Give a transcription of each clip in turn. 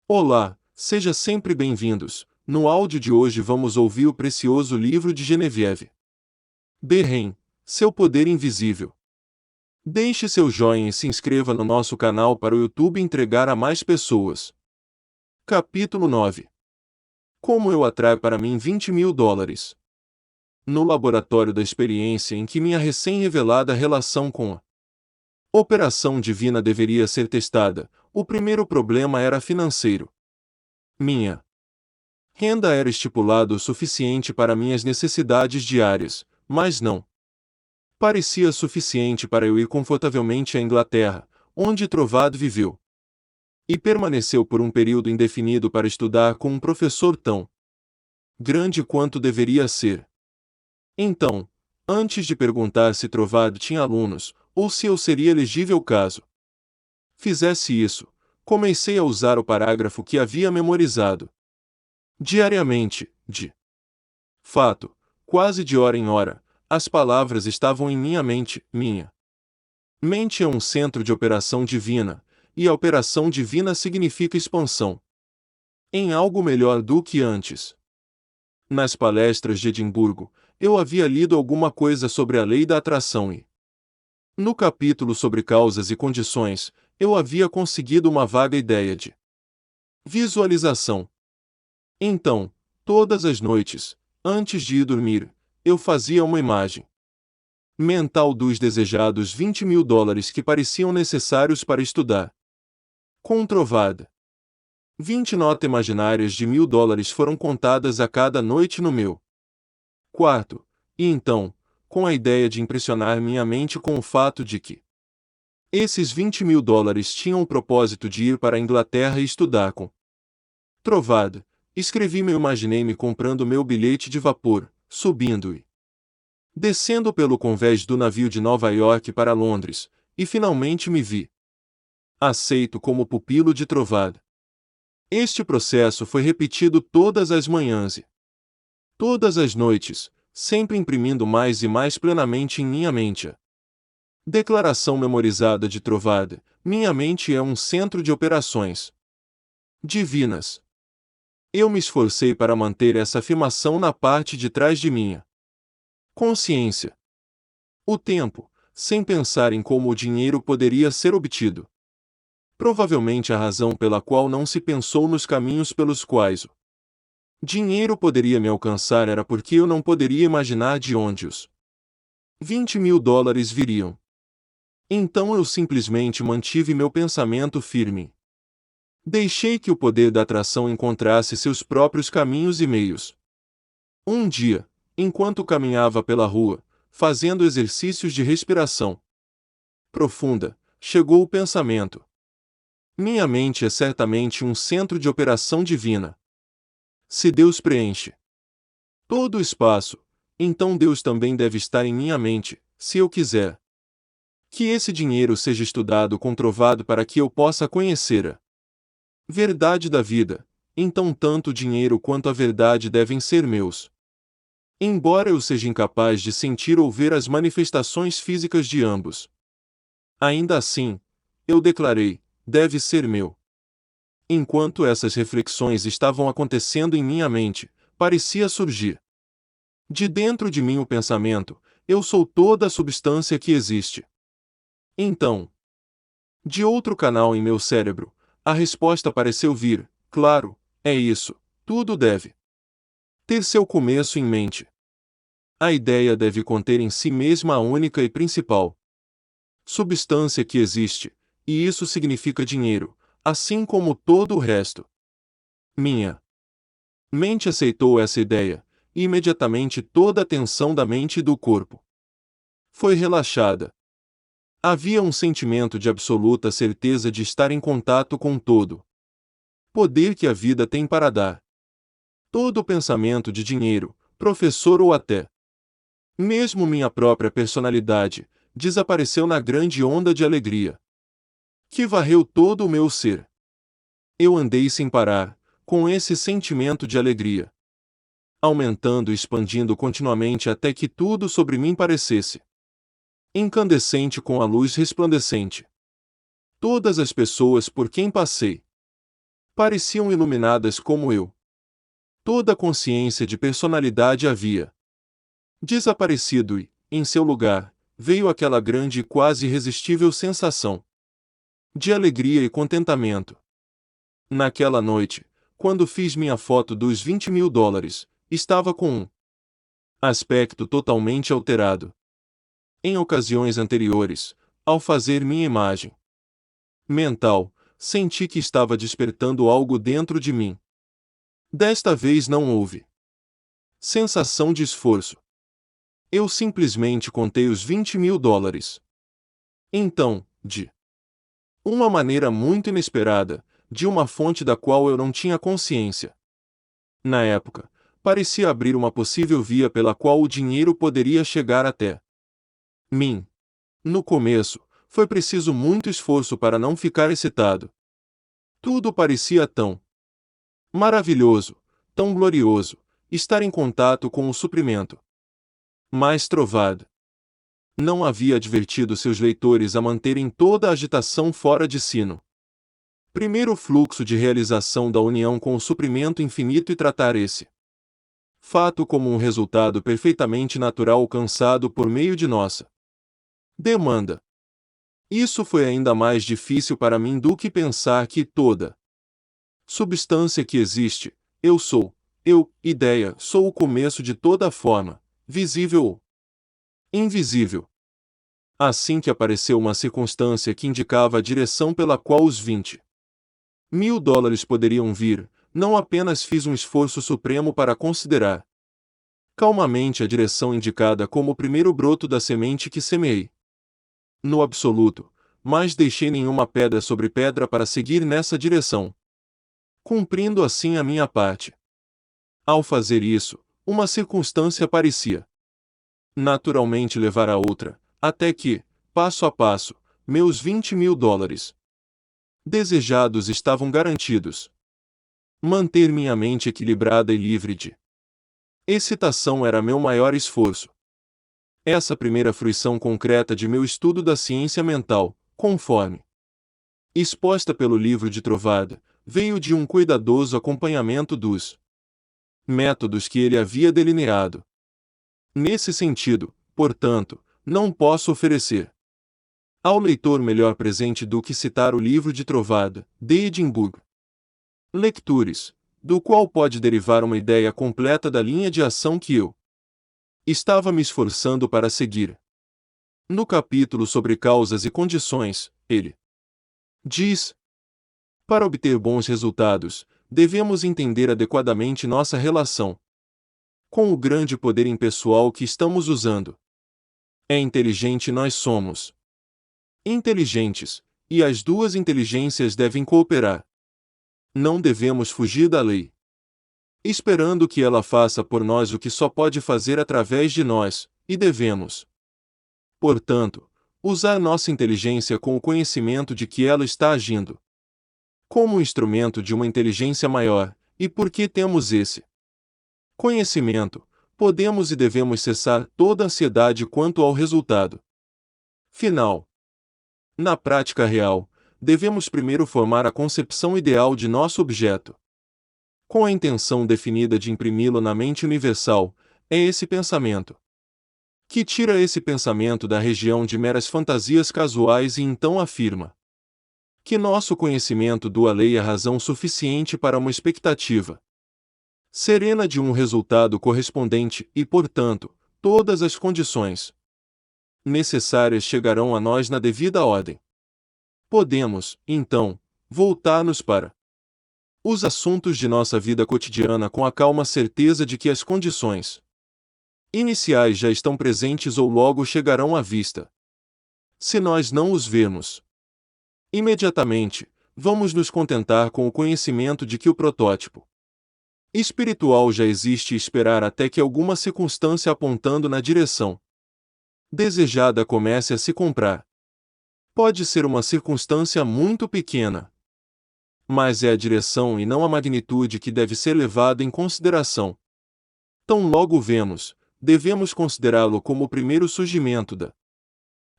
Olá, seja sempre bem-vindos. No áudio de hoje vamos ouvir o precioso livro de Genevieve Berren, Seu Poder Invisível. Deixe seu joinha e se inscreva no nosso canal para o YouTube entregar a mais pessoas. Capítulo 9. Como eu atraio para mim $20.000. No laboratório da experiência em que minha recém-revelada relação com a operação divina deveria ser testada, o primeiro problema era financeiro. Minha renda era estipulada o suficiente para minhas necessidades diárias, mas não parecia suficiente para eu ir confortavelmente à Inglaterra, onde Trovado viveu. E permaneceu por um período indefinido para estudar com um professor tão grande quanto deveria ser. Então, antes de perguntar se Trovado tinha alunos, ou se eu seria elegível caso fizesse isso, comecei a usar o parágrafo que havia memorizado diariamente, de fato, quase de hora em hora, as palavras estavam em minha mente. Minha mente é um centro de operação divina, e a operação divina significa expansão em algo melhor do que antes. Nas palestras de Edimburgo, eu havia lido alguma coisa sobre a lei da atração e, no capítulo sobre causas e condições, eu havia conseguido uma vaga ideia de visualização. Então, todas as noites, antes de ir dormir, eu fazia uma imagem mental dos desejados $20.000 que pareciam necessários para estudar. Com Trovado. 20 notas imaginárias de $1.000 foram contadas a cada noite no meu quarto, e então, com a ideia de impressionar minha mente com o fato de que esses $20.000 tinham o propósito de ir para a Inglaterra e estudar com Trovado, imaginei-me comprando meu bilhete de vapor, subindo e descendo pelo convés do navio de Nova York para Londres, e finalmente me vi aceito como pupilo de Trovado. Este processo foi repetido todas as manhãs e todas as noites, sempre imprimindo mais e mais plenamente em minha mente a declaração memorizada de Trovado: minha mente é um centro de operações divinas. Eu me esforcei para manter essa afirmação na parte de trás de minha consciência o tempo, sem pensar em como o dinheiro poderia ser obtido. Provavelmente a razão pela qual não se pensou nos caminhos pelos quais o dinheiro poderia me alcançar era porque eu não poderia imaginar de onde os $20.000 viriam. Então eu simplesmente mantive meu pensamento firme. Deixei que o poder da atração encontrasse seus próprios caminhos e meios. Um dia, enquanto caminhava pela rua, fazendo exercícios de respiração profunda, chegou o pensamento: minha mente é certamente um centro de operação divina. Se Deus preenche todo o espaço, então Deus também deve estar em minha mente, se eu quiser que esse dinheiro seja estudado com Trovado para que eu possa conhecer a verdade da vida, então tanto o dinheiro quanto a verdade devem ser meus. Embora eu seja incapaz de sentir ou ver as manifestações físicas de ambos, ainda assim, eu declarei, deve ser meu. Enquanto essas reflexões estavam acontecendo em minha mente, parecia surgir de dentro de mim o pensamento: eu sou toda a substância que existe. Então, de outro canal em meu cérebro, a resposta pareceu vir: claro, é isso, tudo deve ter seu começo em mente. A ideia deve conter em si mesma a única e principal substância que existe, e isso significa dinheiro, assim como todo o resto. Minha mente aceitou essa ideia, e imediatamente toda a tensão da mente e do corpo foi relaxada. Havia um sentimento de absoluta certeza de estar em contato com todo poder que a vida tem para dar. Todo o pensamento de dinheiro, professor ou até mesmo minha própria personalidade, desapareceu na grande onda de alegria que varreu todo o meu ser. Eu andei sem parar, com esse sentimento de alegria aumentando e expandindo continuamente até que tudo sobre mim parecesse incandescente com a luz resplandecente. Todas as pessoas por quem passei Pareciam iluminadas como eu. Toda a consciência de personalidade havia desaparecido e, em seu lugar, veio aquela grande e quase irresistível sensação de alegria e contentamento. Naquela noite, quando fiz minha foto dos $20.000, estava com um aspecto totalmente alterado. Em ocasiões anteriores, ao fazer minha imagem mental, senti que estava despertando algo dentro de mim. Desta vez não houve sensação de esforço. Eu simplesmente contei os $20.000. Então, de uma maneira muito inesperada, de uma fonte da qual eu não tinha consciência. Na época, parecia abrir uma possível via pela qual o dinheiro poderia chegar até mim. No começo, foi preciso muito esforço para não ficar excitado. Tudo parecia tão maravilhoso, tão glorioso, estar em contato com o suprimento. Mas Trovado não havia advertido seus leitores a manterem toda a agitação fora de sino. Primeiro o fluxo de realização da união com o suprimento infinito e tratar esse fato como um resultado perfeitamente natural alcançado por meio de nossa demanda. Isso foi ainda mais difícil para mim do que pensar que toda substância que existe, ideia, sou o começo de toda a forma, visível ou invisível. Assim que apareceu uma circunstância que indicava a direção pela qual os $20.000 poderiam vir, não apenas fiz um esforço supremo para considerar calmamente a direção indicada como o primeiro broto da semente que semeei. No absoluto, mas deixei nenhuma pedra sobre pedra para seguir nessa direção, cumprindo assim a minha parte. Ao fazer isso, uma circunstância parecia naturalmente levar a outra, até que, passo a passo, meus $20.000 desejados estavam garantidos. Manter minha mente equilibrada e livre de excitação era meu maior esforço. Essa primeira fruição concreta de meu estudo da ciência mental, conforme exposta pelo livro de Trovado, veio de um cuidadoso acompanhamento dos métodos que ele havia delineado. Nesse sentido, portanto, não posso oferecer ao leitor melhor presente do que citar o livro de Trovado, de Edinburgh Lectures, do qual pode derivar uma ideia completa da linha de ação que eu estava me esforçando para seguir. No capítulo sobre causas e condições, ele diz: para obter bons resultados, devemos entender adequadamente nossa relação com o grande poder impessoal que estamos usando. É inteligente nós somos inteligentes, e as duas inteligências devem cooperar. Não devemos fugir da lei, esperando que ela faça por nós o que só pode fazer através de nós, e devemos, portanto, usar nossa inteligência com o conhecimento de que ela está agindo como um instrumento de uma inteligência maior, e porque temos esse conhecimento, podemos e devemos cessar toda ansiedade quanto ao resultado final. Na prática real, devemos primeiro formar a concepção ideal de nosso objeto, com a intenção definida de imprimi-lo na mente universal. É esse pensamento que tira esse pensamento da região de meras fantasias casuais e então afirma que nosso conhecimento do além é razão suficiente para uma expectativa serena de um resultado correspondente e, portanto, todas as condições necessárias chegarão a nós na devida ordem. Podemos, então, voltar-nos para os assuntos de nossa vida cotidiana com a calma certeza de que as condições iniciais já estão presentes ou logo chegarão à vista. Se nós não os vermos imediatamente, vamos nos contentar com o conhecimento de que o protótipo espiritual já existe e esperar até que alguma circunstância apontando na direção desejada comece a se comprar. Pode ser uma circunstância muito pequena, mas é a direção e não a magnitude que deve ser levada em consideração. Tão logo vemos, devemos considerá-lo como o primeiro surgimento da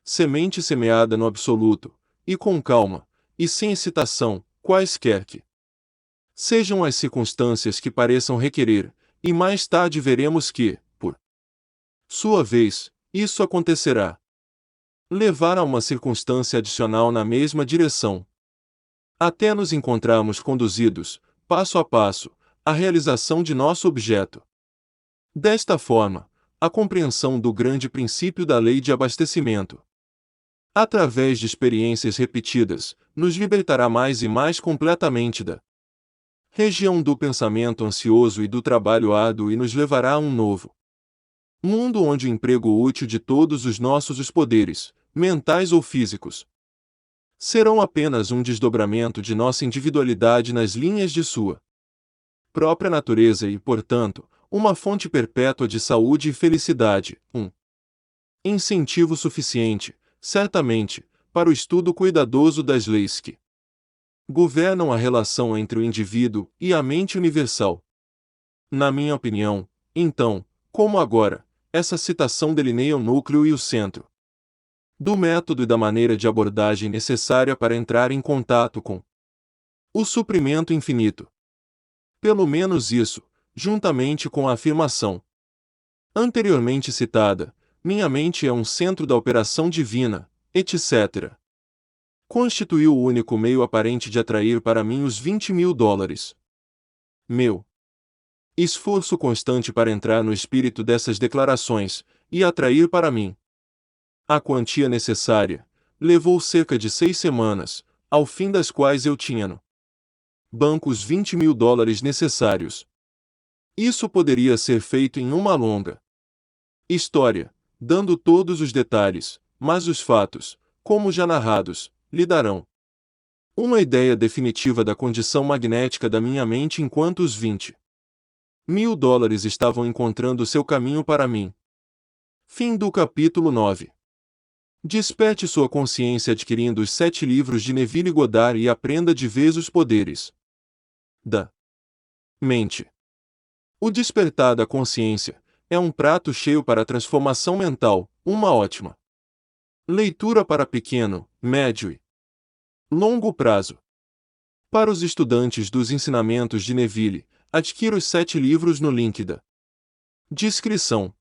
semente semeada no absoluto, e com calma, e sem excitação, quaisquer que Sejam as circunstâncias que pareçam requerer, e mais tarde veremos que, por sua vez, isso acontecerá. Levar a uma circunstância adicional na mesma direção, até nos encontrarmos conduzidos, passo a passo, à realização de nosso objeto. Desta forma, a compreensão do grande princípio da lei de abastecimento, através de experiências repetidas, nos libertará mais e mais completamente da região do pensamento ansioso e do trabalho árduo e nos levará a um novo mundo onde o emprego útil de todos os nossos poderes, mentais ou físicos, serão apenas um desdobramento de nossa individualidade nas linhas de sua própria natureza e, portanto, uma fonte perpétua de saúde e felicidade, um incentivo suficiente, certamente, para o estudo cuidadoso das leis que governam a relação entre o indivíduo e a mente universal. Na minha opinião, então, como agora, essa citação delineia o núcleo e o centro do método e da maneira de abordagem necessária para entrar em contato com o suprimento infinito. Pelo menos isso, juntamente com a afirmação anteriormente citada, minha mente é um centro da operação divina, etc., constituiu o único meio aparente de atrair para mim os $20.000. Meu esforço constante para entrar no espírito dessas declarações, e atrair para mim a quantia necessária, levou cerca de 6 semanas, ao fim das quais eu tinha no banco os $20.000 necessários. Isso poderia ser feito em uma longa história, dando todos os detalhes, mas os fatos, como já narrados, lhe darão uma ideia definitiva da condição magnética da minha mente enquanto os $20.000 estavam encontrando seu caminho para mim. Fim do capítulo 9. Desperte sua consciência adquirindo os 7 livros de Neville Goddard e aprenda de vez os poderes da mente. O despertar da consciência é um prato cheio para a transformação mental, uma ótima leitura para pequeno, médio e longo prazo. Para os estudantes dos ensinamentos de Neville, adquira os 7 livros no link da descrição.